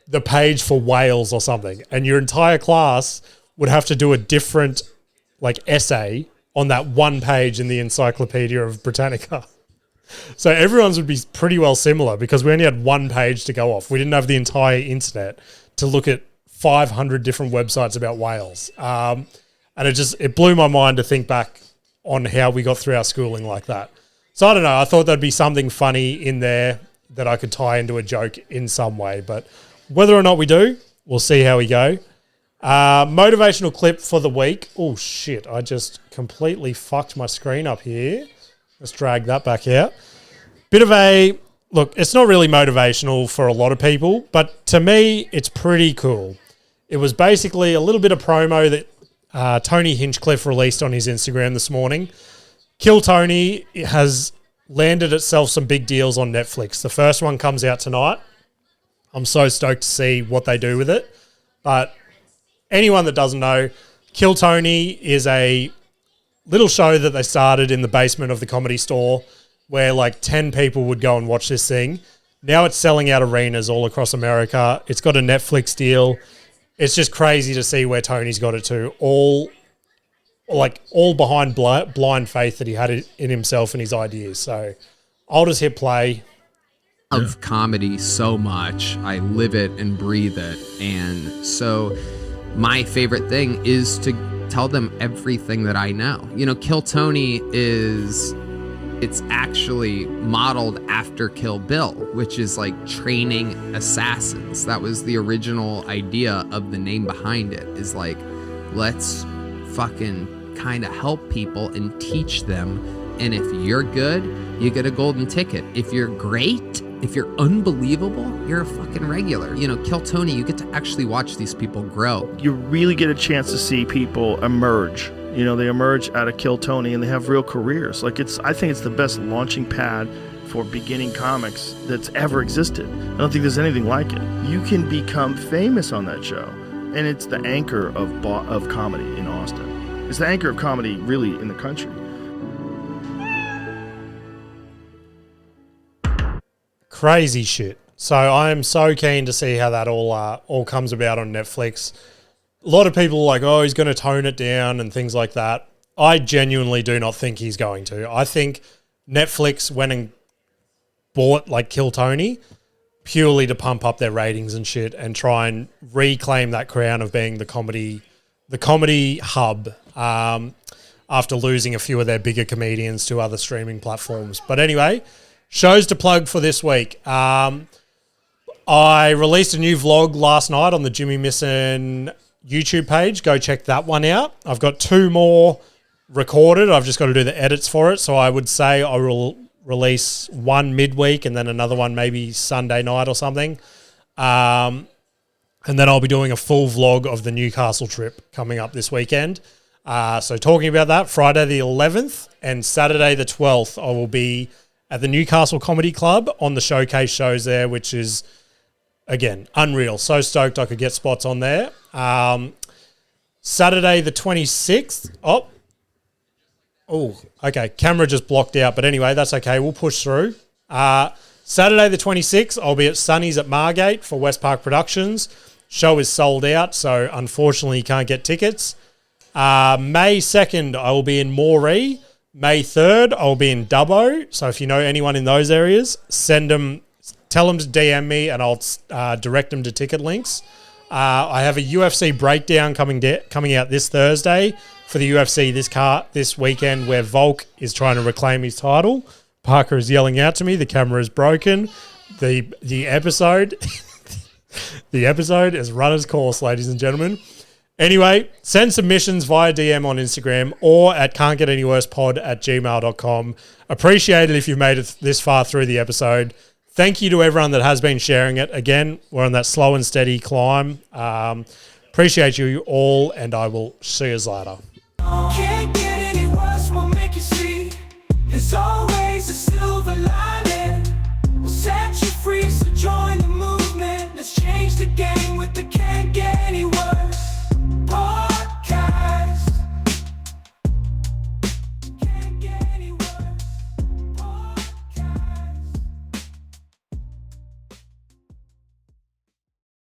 the page for Wales or something and your entire class would have to do a different like essay on that one page in the Encyclopedia of Britannica. So everyone's would be pretty well similar because we only had one page to go off. We didn't have the entire internet to look at 500 different websites about whales. And it blew my mind to think back on how we got through our schooling like that. So I don't know. I thought there'd be something funny in there that I could tie into a joke in some way. But whether or not we do, we'll see how we go. Motivational clip for the week. Oh, shit. I just completely fucked my screen up here. Let's drag that back out. Bit of a... Look, it's not really motivational for a lot of people, but to me, it's pretty cool. It was basically a little bit of promo that Tony Hinchcliffe released on his Instagram this morning. Kill Tony has landed itself some big deals on Netflix. The first one comes out tonight. I'm so stoked to see what they do with it. But anyone that doesn't know, Kill Tony is a little show that they started in the basement of the Comedy Store where like 10 people would go and watch this thing. Now it's selling out arenas all across America. It's got a Netflix deal. It's just crazy to see where Tony's got it to. All behind blind faith that he had in himself and his ideas. So I'll just hit play. I love comedy so much. I live it and breathe it. And so my favorite thing is to tell them everything that I know. You know, Kill Tony it's actually modeled after Kill Bill, which is like training assassins. That was the original idea of the name behind it, is like, let's fucking kind of help people and teach them. And if you're good, you get a golden ticket. If you're great, if you're unbelievable, you're a fucking regular. You know, Kill Tony, you get to actually watch these people grow. You really get a chance to see people emerge. You know, they emerge out of Kill Tony and they have real careers. Like I think it's the best launching pad for beginning comics that's ever existed. I don't think there's anything like it. You can become famous on that show. And it's the anchor of comedy in Austin. It's the anchor of comedy really in the country. Crazy shit. So I am so keen to see how that all comes about on Netflix. A lot of people are like, oh, he's going to tone it down and things like that. I genuinely do not think he's going to. I think Netflix went and bought like Kill Tony purely to pump up their ratings and shit and try and reclaim that crown of being the comedy hub after losing a few of their bigger comedians to other streaming platforms. But anyway, shows to plug for this week. I released a new vlog last night on the Jimmy Missin YouTube page. Go check that one out. I've got 2 more recorded. I've just got to do the edits for it. So I would say I will release one midweek and then another one maybe Sunday night or something. And then I'll be doing a full vlog of the Newcastle trip coming up this weekend. So talking about that, Friday the 11th and Saturday the 12th, I will be at the Newcastle Comedy Club on the showcase shows there, which is, again, unreal. So stoked I could get spots on there. Saturday the 26th. Oh, okay. Camera just blocked out. But anyway, that's okay. We'll push through. Saturday the 26th, I'll be at Sunny's at Margate for West Park Productions. Show is sold out, so unfortunately you can't get tickets. May 2nd, I will be in Moree. May 3rd, I'll be in Dubbo. So if you know anyone in those areas, tell them to DM me and I'll direct them to ticket links. I have a UFC breakdown coming out this Thursday for the UFC this weekend where Volk is trying to reclaim his title. Parker is yelling out to me. The camera is broken. The episode the episode has run its course, ladies and gentlemen. Anyway, send submissions via DM on Instagram or at cantgetanyworsepod@gmail.com. Appreciate it if you've made it this far through the episode. Thank you to everyone that has been sharing it. Again, we're on that slow and steady climb. Appreciate you all, and I will see you later.